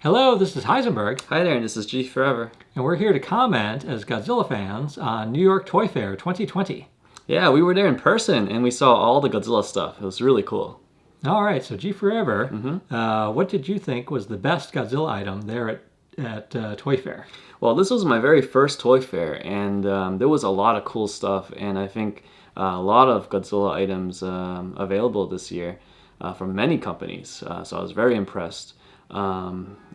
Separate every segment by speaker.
Speaker 1: Hello, this is Heisenberg.
Speaker 2: Hi there, and this is G Forever.
Speaker 1: And we're here to comment as Godzilla fans on New York Toy Fair 2020.
Speaker 2: Yeah, we were there in person, and we saw all the Godzilla stuff. It was really cool.
Speaker 1: All right, so G Forever, what did you think was the best Godzilla item there at Toy Fair?
Speaker 2: Well, this was my very first Toy Fair, and there was a lot of cool stuff, and I think a lot of Godzilla items available this year from many companies, so I was very impressed.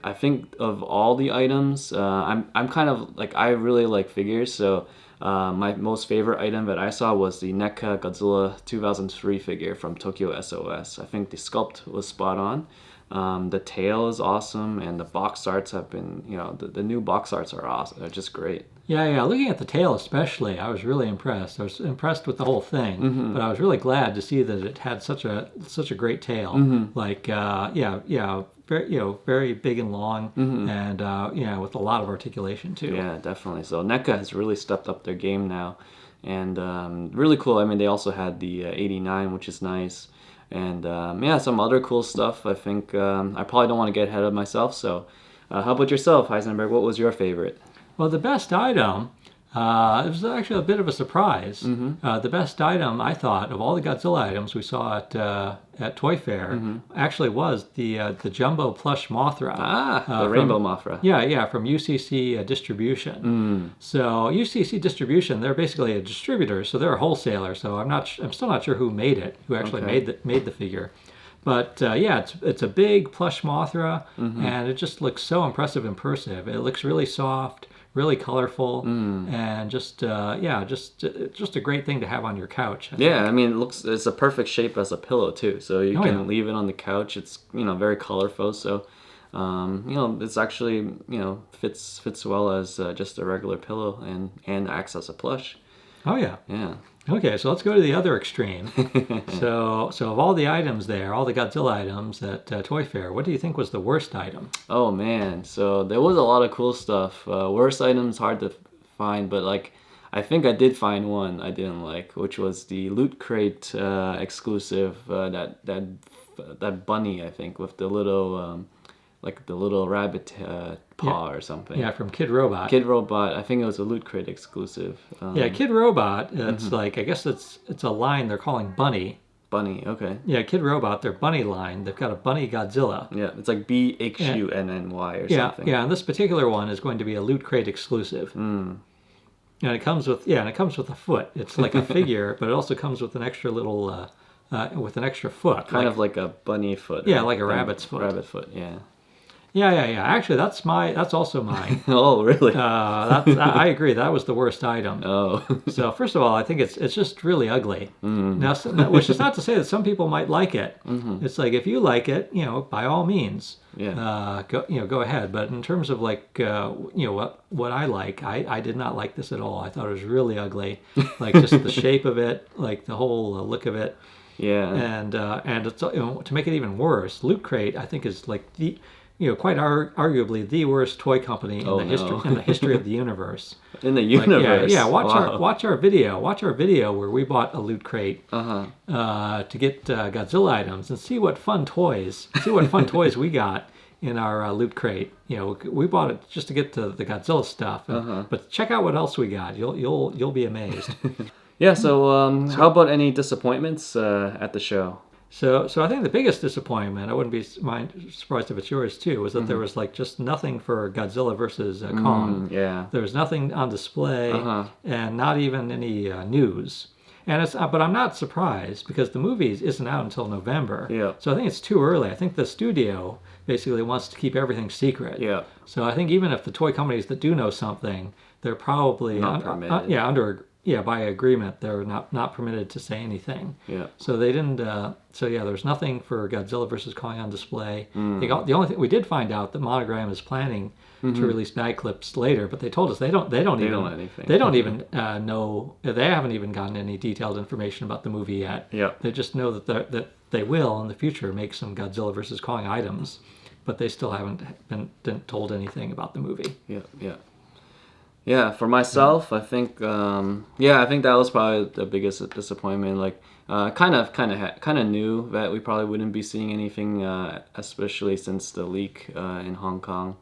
Speaker 2: I think of all the items, I'm kind of like, I really like figures, so my most favorite item that I saw was the NECA Godzilla 2003 figure from Tokyo S.O.S. I think the sculpt was spot on. The tail is awesome, and the box arts have been, the new box arts are awesome. They're just great.
Speaker 1: Yeah. Looking at the tail especially, I was really impressed. I was impressed with the whole thing, but I was really glad to see that it had such a great tail. Like, very big and long, and with a lot of articulation too.
Speaker 2: Yeah, definitely. So NECA has really stepped up their game now, and really cool. I mean, they also had the 89, which is nice, and some other cool stuff. I think I probably don't want to get ahead of myself. So, how about yourself, Heisenberg? What was your favorite?
Speaker 1: Well, the best item, it was actually a bit of a surprise. The best item, I thought, of all the Godzilla items we saw at Toy Fair, actually was the jumbo plush Mothra.
Speaker 2: The rainbow Mothra.
Speaker 1: Yeah, from UCC Distribution. So UCC Distribution, they're basically a distributor, so they're a wholesaler. So I'm still not sure who made it, who actually made the figure. But it's a big plush Mothra, and it just looks so impressive in person. It looks really soft, really colorful, and just a great thing to have on your couch. I think.
Speaker 2: I mean, it's a perfect shape as a pillow too. So you can leave it on the couch. It's very colorful. So it's actually fits well as just a regular pillow and acts as a plush.
Speaker 1: Oh yeah.
Speaker 2: Yeah.
Speaker 1: Okay, so let's go to the other extreme. So of all the items there, all the Godzilla items at Toy Fair, what do you think was the worst item?
Speaker 2: Oh man, so there was a lot of cool stuff. Worst items hard to find, but I think I did find one I didn't like, which was the Loot Crate exclusive that bunny, I think, with the little the little rabbit paw or something.
Speaker 1: Yeah, from Kid Robot.
Speaker 2: Kid Robot. I think it was a Loot Crate exclusive.
Speaker 1: Kid Robot. It's I guess it's a line they're calling Bunny.
Speaker 2: Bunny. Okay.
Speaker 1: Yeah, Kid Robot. Their Bunny line. They've got a Bunny Godzilla.
Speaker 2: Yeah, it's like BHUNNY or something.
Speaker 1: Yeah, and this particular one is going to be a Loot Crate exclusive. And it comes with a foot. It's like a figure, but it also comes with an extra little with an extra foot.
Speaker 2: Kind of like a bunny foot.
Speaker 1: Yeah, like a rabbit's foot.
Speaker 2: Rabbit foot. Yeah.
Speaker 1: Yeah. Actually, that's also mine.
Speaker 2: Oh, really?
Speaker 1: I agree. That was the worst item.
Speaker 2: Oh.
Speaker 1: So first of all, I think it's just really ugly. Now, which is not to say that some people might like it. It's like if you like it, by all means, go ahead. But in terms of what I like, I did not like this at all. I thought it was really ugly. Like just the shape of it, like the whole look of it.
Speaker 2: Yeah.
Speaker 1: And it's, to make it even worse, Loot Crate I think is like the quite arguably the worst toy company in the history of the universe.
Speaker 2: In the universe.
Speaker 1: Watch our video where we bought a Loot Crate to get Godzilla items and see what fun toys we got in our Loot Crate. We bought it just to get to the Godzilla stuff, but check out what else we got. You'll be amazed.
Speaker 2: Yeah. So how about any disappointments at the show?
Speaker 1: So I think the biggest disappointment, I wouldn't be surprised if it's yours too, was that there was just nothing for Godzilla versus Kong.
Speaker 2: Yeah.
Speaker 1: There was nothing on display and not even any news. And but I'm not surprised because the movie isn't out until November.
Speaker 2: Yeah.
Speaker 1: So I think it's too early. I think the studio basically wants to keep everything secret.
Speaker 2: Yeah.
Speaker 1: So I think even if the toy companies that do know something, they're probably
Speaker 2: not permitted.
Speaker 1: By agreement, they're not permitted to say anything.
Speaker 2: Yeah.
Speaker 1: So they didn't. There's nothing for Godzilla versus Kong on display. The only thing we did find out that Monogram is planning to release bag clips later, but they told us they don't even know. They haven't even gotten any detailed information about the movie yet.
Speaker 2: Yeah.
Speaker 1: They just know that they will in the future make some Godzilla versus Kong items, but they still haven't been told anything about the movie.
Speaker 2: Yeah. Yeah, for myself, I think that was probably the biggest disappointment. kind of knew that we probably wouldn't be seeing anything, especially since the leak in Hong Kong.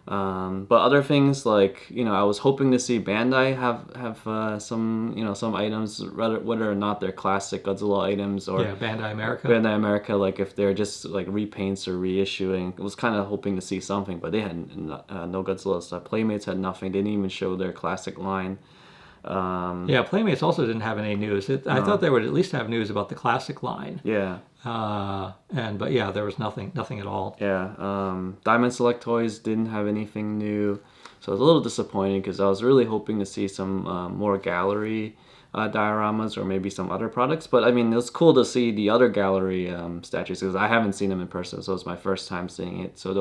Speaker 2: But other things like, I was hoping to see Bandai have some items, whether or not they're classic Godzilla items or
Speaker 1: Bandai America.
Speaker 2: Bandai America, like if they're just like repaints or reissuing. I was kind of hoping to see something, but they had no Godzilla stuff. Playmates had nothing. They didn't even show their classic line.
Speaker 1: Playmates also didn't have any news. I thought they would at least have news about the classic line.
Speaker 2: Yeah.
Speaker 1: But there was nothing at all.
Speaker 2: Yeah. Diamond Select Toys didn't have anything new, so I was a little disappointed because I was really hoping to see some more gallery dioramas or maybe some other products. But I mean, it was cool to see the other gallery statues because I haven't seen them in person, so it's my first time seeing it. So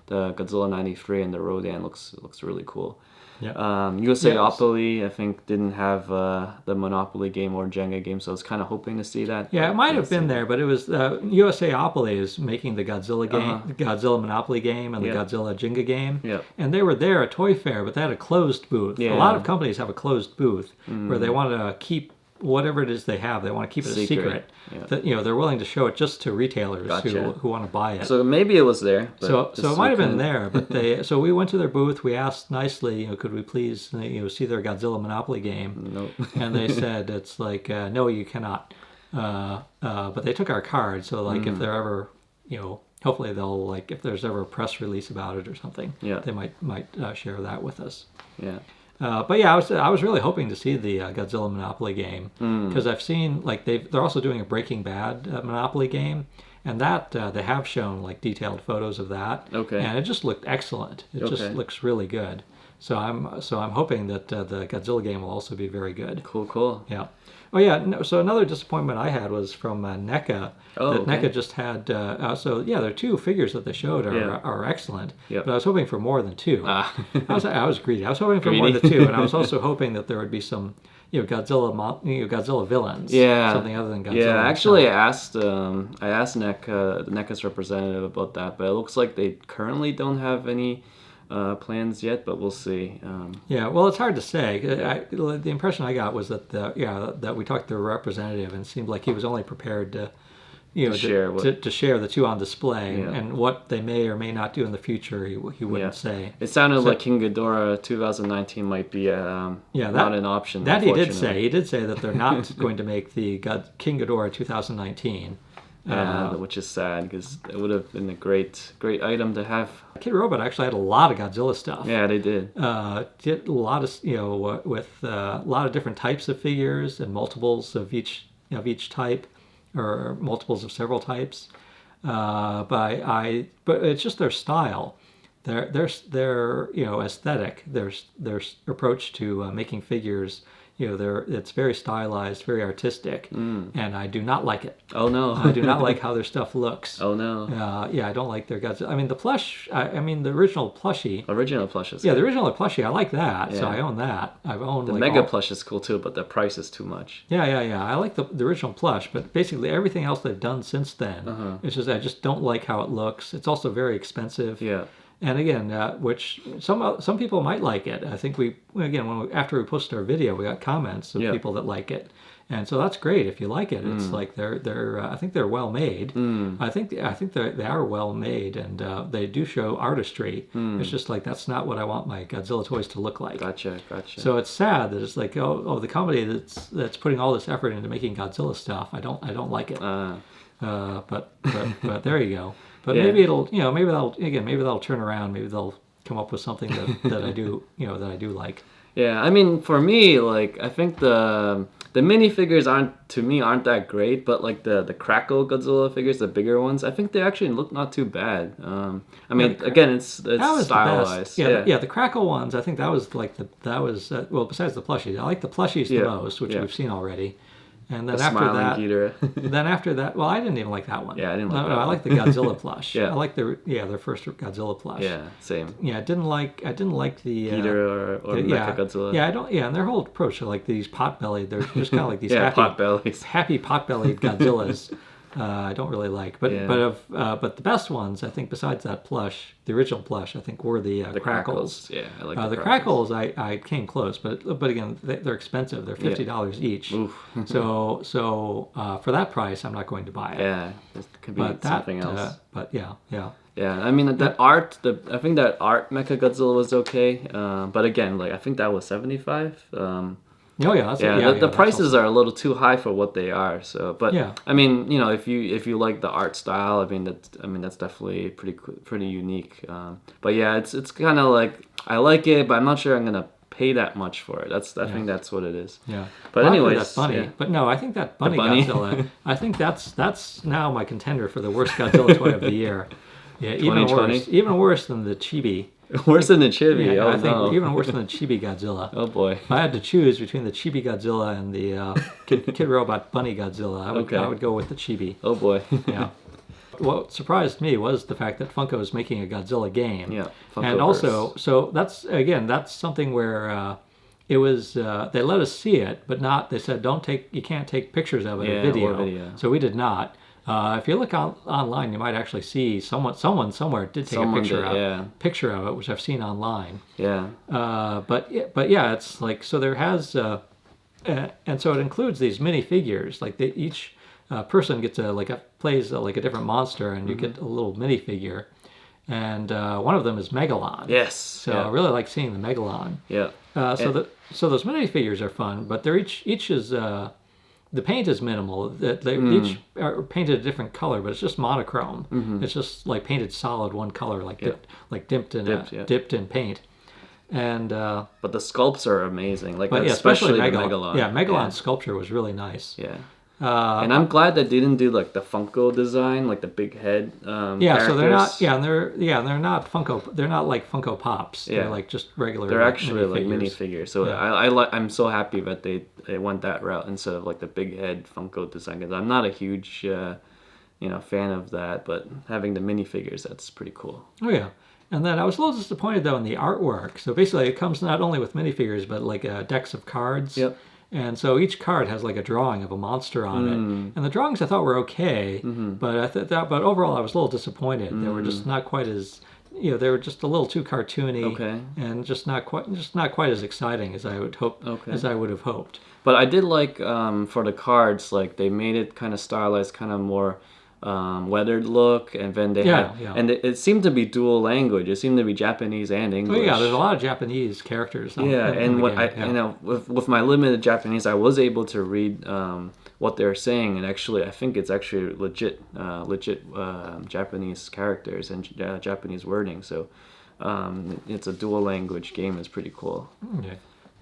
Speaker 2: the Godzilla 93 and the Rodan looks really cool.
Speaker 1: Yeah.
Speaker 2: USAopoly, I think, didn't have the Monopoly game or Jenga game, so I was kind of hoping to see that.
Speaker 1: Yeah, it might have been there, but it was USAopoly is making the Godzilla game, the Godzilla Monopoly game, and the Godzilla Jenga game.
Speaker 2: Yeah.
Speaker 1: And they were there at Toy Fair, but they had a closed booth.
Speaker 2: Yeah.
Speaker 1: A lot of companies have a closed booth where they want to keep whatever it is they have. They want to keep it a secret.
Speaker 2: Yeah.
Speaker 1: That, they're willing to show it just to retailers who want to buy it.
Speaker 2: So maybe it was there.
Speaker 1: So it might have been there, but so we went to their booth. We asked nicely, could we please see their Godzilla Monopoly game?
Speaker 2: Nope.
Speaker 1: And they said it's like no, you cannot. But they took our card, so like if they're ever, hopefully they'll like if there's ever a press release about it or something, they might share that with us.
Speaker 2: Yeah.
Speaker 1: But yeah, I was really hoping to see the Godzilla Monopoly game because I've seen like they're also doing a Breaking Bad Monopoly game, and that they have shown like detailed photos of that.
Speaker 2: Okay.
Speaker 1: And it just looked excellent. It just looks really good. So I'm hoping that the Godzilla game will also be very good.
Speaker 2: Cool.
Speaker 1: Yeah. Oh yeah. No, so another disappointment I had was from NECA. NECA just had. There are two figures that they showed are excellent.
Speaker 2: Yep.
Speaker 1: But I was hoping for more than two. I was greedy. I was hoping for more than two, and I was also hoping that there would be some Godzilla villains.
Speaker 2: Yeah.
Speaker 1: Something other than Godzilla.
Speaker 2: Yeah. Actually, I asked NECA, the NECA's representative about that, but it looks like they currently don't have any plans yet, but we'll see.
Speaker 1: Well, it's hard to say. The impression I got was that that we talked to the representative, and it seemed like he was only prepared to share the two on display, and what they may or may not do in the future, he wouldn't say.
Speaker 2: It sounded like King Ghidorah 2019 might be not an option.
Speaker 1: That he did say. He did say that they're not going to make the King Ghidorah 2019.
Speaker 2: Which is sad because it would have been a great item to have.
Speaker 1: Kid Robot actually had a lot of Godzilla stuff.
Speaker 2: Yeah, they did.
Speaker 1: Did a lot of with a lot of different types of figures and multiples of each type, or multiples of several types. But it's just their style, their aesthetic, their approach to making figures. It's very stylized, very artistic, and I do not like it.
Speaker 2: Oh no!
Speaker 1: I do not like how their stuff looks.
Speaker 2: Oh no!
Speaker 1: I don't like their guts. I mean, the plush. The original plushie.
Speaker 2: Original plushes.
Speaker 1: Yeah, the original plushie. I like that, so I own that. I've owned
Speaker 2: the Mega Plush is cool too, but the price is too much.
Speaker 1: Yeah. I like the original plush, but basically everything else they've done since then, it's just I just don't like how it looks. It's also very expensive.
Speaker 2: Yeah.
Speaker 1: And again, which some people might like it. I think after we posted our video, we got comments of people that like it, and so that's great if you like it. It's like they're I think they're well made. I think they are well made, and they do show artistry. It's just like that's not what I want my Godzilla toys to look like.
Speaker 2: Gotcha.
Speaker 1: So it's sad that it's like the company that's putting all this effort into making Godzilla stuff. I don't like it. But there you go. But maybe they'll turn around. Maybe they'll come up with something that I do, that I do like.
Speaker 2: Yeah, I mean, for me, like I think the minifigures aren't that great, but like the Crackle Godzilla figures, the bigger ones, I think they actually look not too bad. Again, it's stylized.
Speaker 1: The Crackle ones, I think that was besides the plushies, I like the plushies the most, which we've seen already. And then after that, well, I didn't even like that one.
Speaker 2: Yeah, I didn't like that one.
Speaker 1: I like the Godzilla plush. I like their first Godzilla plush.
Speaker 2: Yeah, same.
Speaker 1: Yeah, I didn't like the
Speaker 2: Ghidorah or Mecha Godzilla.
Speaker 1: Yeah, I don't. Yeah, and their whole approach, are like these pot-bellied. They're just kind of like these
Speaker 2: pot-bellies.
Speaker 1: happy pot-bellied Godzillas. I don't really like. But but the best ones, I think, besides that plush, the original plush, I think, were the crackles.
Speaker 2: Yeah, I like
Speaker 1: the crackles. I came close, but again, they're expensive. They're $50 each.
Speaker 2: Oof.
Speaker 1: so for that price, I'm not going to buy it.
Speaker 2: Yeah, it could be something else.
Speaker 1: But yeah.
Speaker 2: Yeah, I mean I think that art Mecha Godzilla was okay. But again, like I think that was 75.
Speaker 1: Oh yeah,
Speaker 2: the prices are a little too high for what they are. So, but I mean, you know, if you like the art style, I mean that's definitely pretty unique. But yeah, it's kind of like I like it, but I'm not sure I'm gonna pay that much for it. I think that's what it is.
Speaker 1: Yeah.
Speaker 2: But anyways,
Speaker 1: that's funny.
Speaker 2: Yeah.
Speaker 1: But no, I think that bunny Godzilla. I think that's now my contender for the worst Godzilla toy of the year. Yeah, even worse than the Chibi.
Speaker 2: Worse than the Chibi.
Speaker 1: Yeah,
Speaker 2: oh,
Speaker 1: I think even worse than the Chibi Godzilla.
Speaker 2: Oh boy!
Speaker 1: If I had to choose between the Chibi Godzilla and the Kid Robot Bunny Godzilla, I would go with the Chibi.
Speaker 2: Oh boy!
Speaker 1: Yeah. What surprised me was the fact that Funko is making a Godzilla game.
Speaker 2: Yeah.
Speaker 1: And also, so that's something where it was they let us see it, but not. They said you can't take pictures of it or video. So we did not. If you look online, you might actually see someone somewhere did take a picture of it, which I've seen online.
Speaker 2: Yeah.
Speaker 1: But yeah, it's like so there has, and so it includes these minifigures. Like each person gets plays a different monster, and you get a little minifigure, and one of them is Megalon.
Speaker 2: Yes.
Speaker 1: So I really like seeing the Megalon.
Speaker 2: Yeah.
Speaker 1: So those minifigures are fun, but they're each is. The paint is minimal. They each are painted a different color, but it's just monochrome. Mm-hmm. It's just like painted solid one color, dipped in paint. And
Speaker 2: but the sculpts are amazing.
Speaker 1: Especially
Speaker 2: Megalon.
Speaker 1: Yeah, Megalon's sculpture was really nice.
Speaker 2: Yeah. And I'm glad they didn't do like the Funko design, like the big head.
Speaker 1: So they're not. Yeah, and they're not Funko. They're not like Funko Pops.
Speaker 2: Yeah.
Speaker 1: They're like just regular.
Speaker 2: They're actually like
Speaker 1: minifigures.
Speaker 2: minifigures. So I'm so happy that they went that route instead of like the big head Funko design. Because I'm not a huge fan of that, but having the minifigures, that's pretty cool.
Speaker 1: Oh yeah. And then I was a little disappointed though in the artwork. So basically, it comes not only with minifigures, but like decks of cards.
Speaker 2: Yep.
Speaker 1: And so each card has like a drawing of a monster on it, and the drawings I thought were okay, but but overall I was a little disappointed. They were just not quite as, they were just a little too cartoony, and just not quite as exciting as I would have hoped.
Speaker 2: But I did like for the cards, like they made it kind of stylized, kind of more weathered look, and then they and it seemed to be dual language. It seemed to be Japanese and English.
Speaker 1: Oh yeah, there's a lot of Japanese characters.
Speaker 2: With my limited Japanese, I was able to read what they're saying, and actually, I think it's actually legit Japanese characters and Japanese wording. So it's a dual language game. It's pretty cool.
Speaker 1: Okay.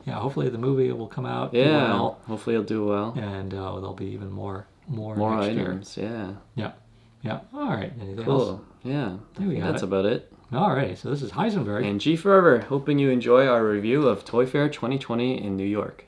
Speaker 1: Yeah, hopefully the movie will come out.
Speaker 2: Yeah, well, hopefully it'll do well,
Speaker 1: and there'll be even more
Speaker 2: items.
Speaker 1: Year. Yeah. All right. Anything
Speaker 2: cool.
Speaker 1: else?
Speaker 2: Yeah. That's about it.
Speaker 1: All right. So this is Heisenberg
Speaker 2: and G Forever. Hoping you enjoy our review of Toy Fair 2020 in New York.